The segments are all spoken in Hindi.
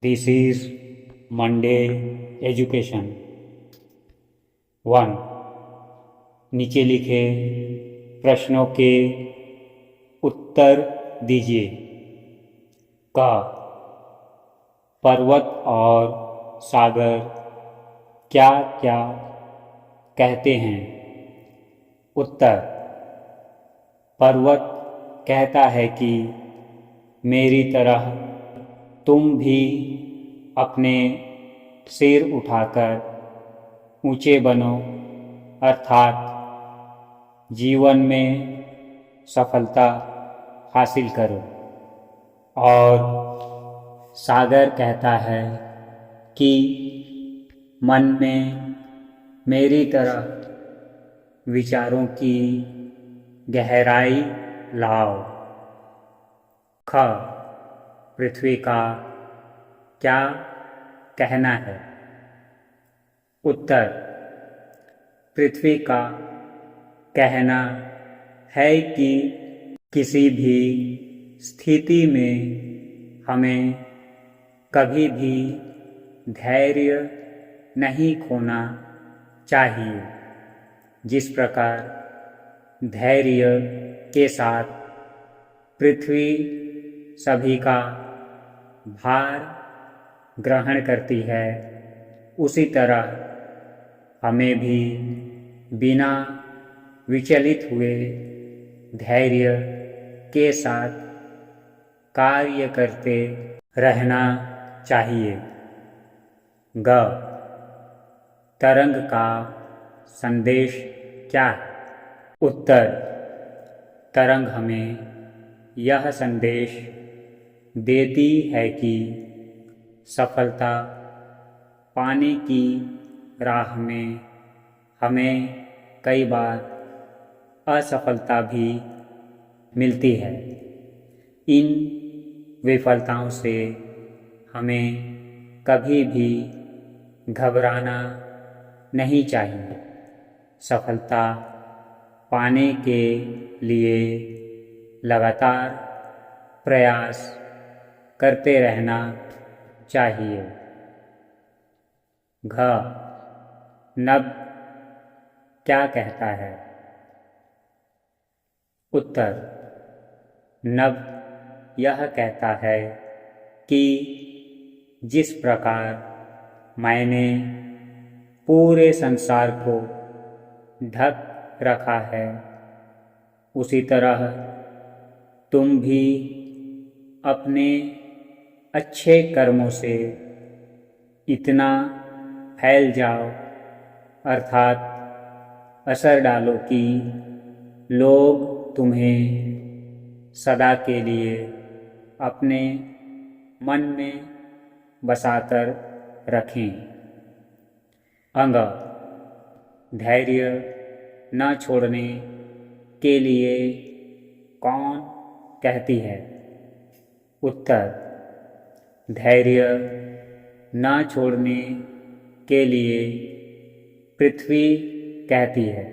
This is Monday Education 1. नीचे लिखे प्रश्नों के उत्तर दीजिए। क. पर्वत और सागर क्या क्या कहते हैं? उत्तर. पर्वत कहता है कि मेरी तरह तुम भी अपने सिर उठाकर ऊंचे बनो, अर्थात जीवन में सफलता हासिल करो। और सागर कहता है कि मन में मेरी तरह विचारों की गहराई लाओ। ख. पृथ्वी का क्या कहना है? उत्तर. पृथ्वी का कहना है कि किसी भी स्थिति में हमें कभी भी धैर्य नहीं खोना चाहिए। जिस प्रकार धैर्य के साथ पृथ्वी सभी का भार ग्रहण करती है, उसी तरह हमें भी बिना विचलित हुए धैर्य के साथ कार्य करते रहना चाहिए। ग. तरंग का संदेश क्या है? उत्तर. तरंग हमें यह संदेश देती है कि सफलता पाने की राह में हमें कई बार असफलता भी मिलती है। इन विफलताओं से हमें कभी भी घबराना नहीं चाहिए। सफलता पाने के लिए लगातार प्रयास करते रहना चाहिए। घ. नभ क्या कहता है? उत्तर. नभ यह कहता है कि जिस प्रकार मैंने पूरे संसार को ढक रखा है, उसी तरह तुम भी अपने अच्छे कर्मों से इतना फैल जाओ, अर्थात असर डालो कि लोग तुम्हें सदा के लिए अपने मन में बसाकर रखें। अंग. धैर्य न छोड़ने के लिए कौन कहती है? उत्तर. धैर्य न छोड़ने के लिए पृथ्वी कहती है।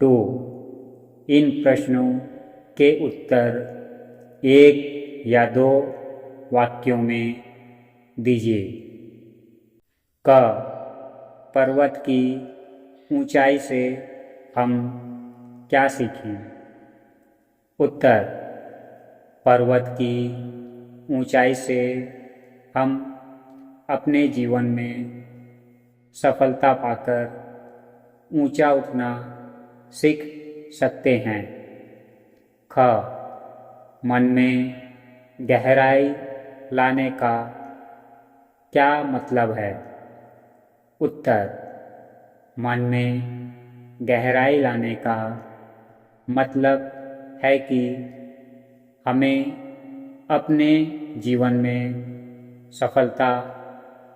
2. इन प्रश्नों के उत्तर 1 या 2 वाक्यों में दीजिए। क. पर्वत की ऊंचाई से हम क्या सीखें? उत्तर. पर्वत की ऊंचाई से हम अपने जीवन में सफलता पाकर ऊंचा उठना सीख सकते हैं। ख. मन में गहराई लाने का क्या मतलब है? उत्तर. मन में गहराई लाने का मतलब है कि हमें अपने जीवन में सफलता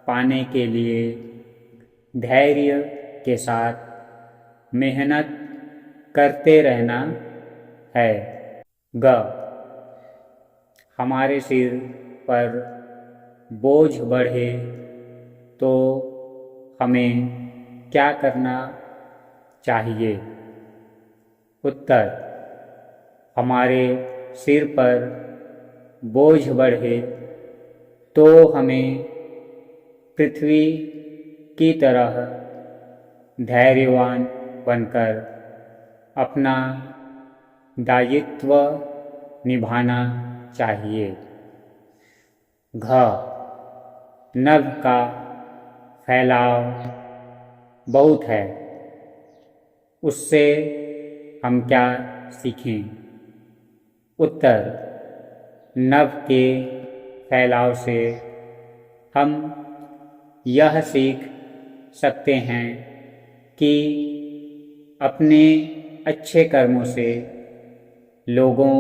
पाने के लिए धैर्य के साथ मेहनत करते रहना है। ग. हमारे सिर पर बोझ बढ़े तो हमें क्या करना चाहिए? उत्तर. हमारे सिर पर बोझ बढ़े तो हमें पृथ्वी की तरह धैर्यवान बनकर अपना दायित्व निभाना चाहिए। घ नभ का फैलाव बहुत है, उससे हम क्या सीखें? उत्तर, नभ के फैलाव से हम यह सीख सकते हैं कि अपने अच्छे कर्मों से लोगों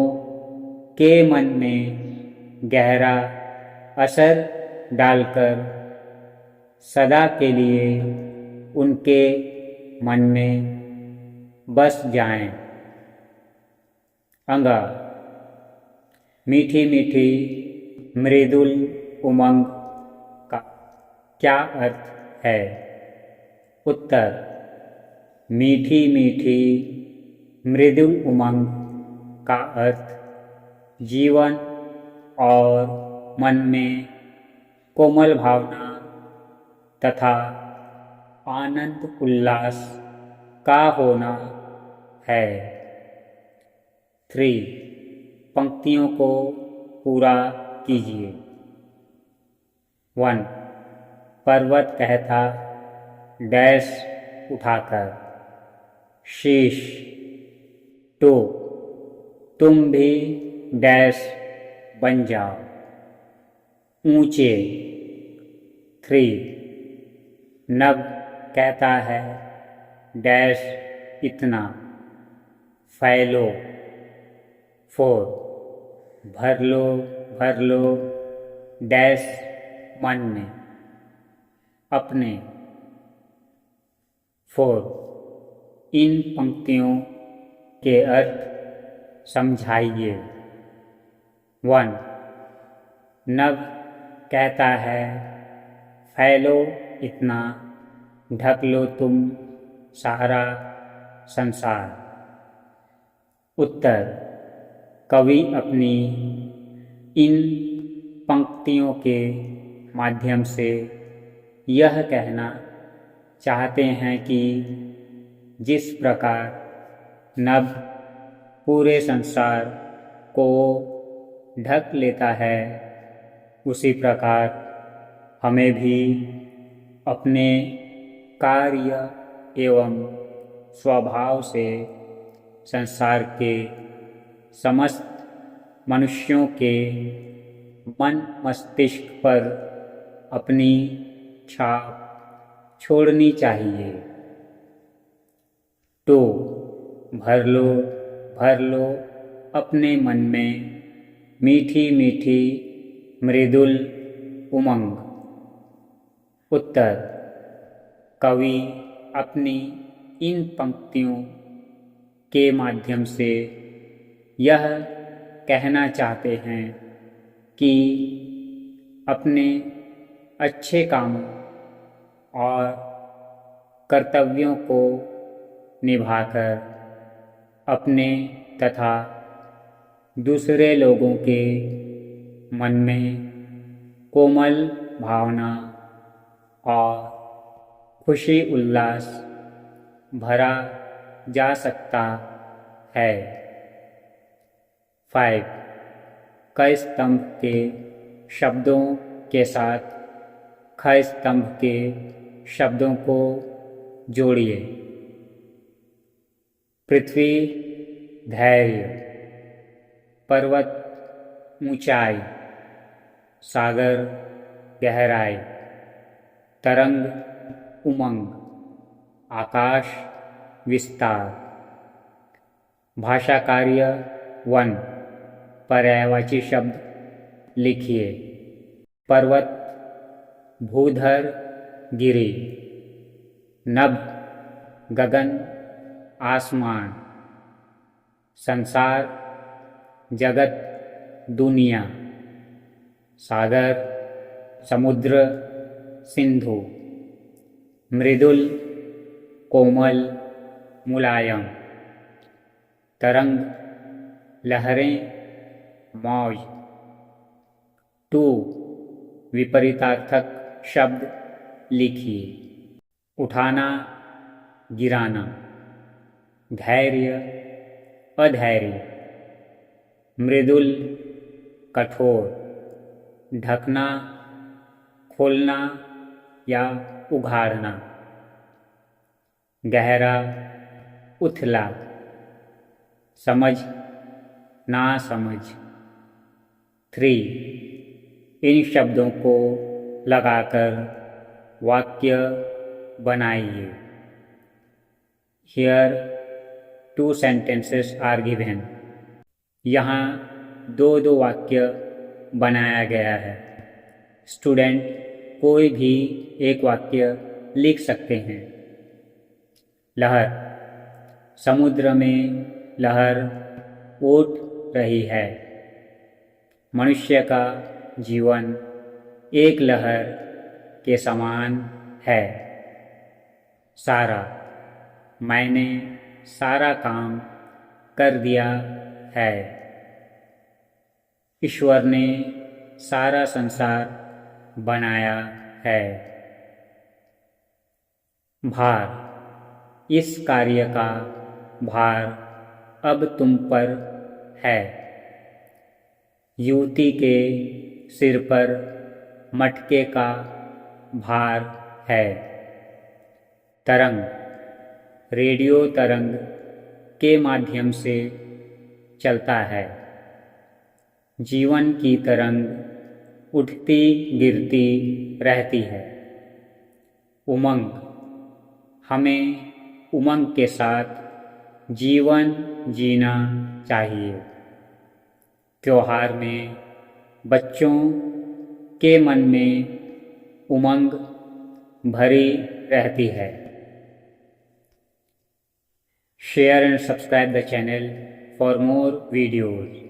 के मन में गहरा असर डालकर सदा के लिए उनके मन में बस जाएं। अंगा मीठी मीठी मृदुल उमंग का क्या अर्थ है? उत्तर, मीठी मीठी मृदुल उमंग का अर्थ जीवन और मन में कोमल भावना तथा आनंद उल्लास का होना है। 3. पंक्तियों को पूरा कीजिए। 1. पर्वत कहता डैश उठाकर, शीश। 2. तुम भी डैश बन जाओ, ऊंचे। 3. नभ कहता है डैश इतना, फैलो। 4. भर लो डैश मन में, अपने। 4. इन पंक्तियों के अर्थ समझाइए। 1. नभ कहता है फैलो इतना, ढक लो तुम सारा संसार। उत्तर, कवि अपनी इन पंक्तियों के माध्यम से यह कहना चाहते हैं कि जिस प्रकार नभ पूरे संसार को ढक लेता है, उसी प्रकार हमें भी अपने कार्य एवं स्वभाव से संसार के समस्त मनुष्यों के मन मस्तिष्क पर अपनी छाप छोड़नी चाहिए। 2. भर लो अपने मन में मीठी मीठी मृदुल उमंग। उत्तर, कवि अपनी इन पंक्तियों के माध्यम से यह कहना चाहते हैं कि अपने अच्छे कामों और कर्तव्यों को निभाकर अपने तथा दूसरे लोगों के मन में कोमल भावना और खुशी उल्लास भरा जा सकता है। 5. क स्तंभ के शब्दों के साथ ख स्तंभ के शब्दों को जोड़िए। पृथ्वी धैर्य, पर्वत ऊंचाई, सागर गहराई, तरंग उमंग, आकाश विस्तार। भाषा कार्य 1. पर्यायवाची शब्द लिखिए। पर्वत भूधर गिरी, नभ गगन आसमान, संसार जगत दुनिया, सागर समुद्र सिंधु, मृदुल कोमल मुलायम, तरंग लहरें मौज। 2. विपरीतार्थक शब्द लिखिए। उठाना, गिराना, धैर्य, अधैर्य, मृदुल, कठोर, ढकना, खोलना या उघाड़ना, गहरा, उथला, समझ, नासमझ। 3. इन शब्दों को लगाकर वाक्य बनाइए। Here 2 sentences are given. यहाँ दो वाक्य बनाया गया है। स्टूडेंट कोई भी एक वाक्य लिख सकते हैं। लहर, समुद्र में लहर उठ रही है। मनुष्य का जीवन एक लहर के समान है। सारा, मैंने सारा काम कर दिया है। ईश्वर ने सारा संसार बनाया है। भार, इस कार्य का भार अब तुम पर है। युवती के सिर पर मटके का भार है। तरंग, रेडियो तरंग के माध्यम से चलता है। जीवन की तरंग उठती गिरती रहती है। उमंग, हमें उमंग के साथ जीवन जीना चाहिए। त्योहार में बच्चों के मन में उमंग भरी रहती है। Share and subscribe the channel for more videos.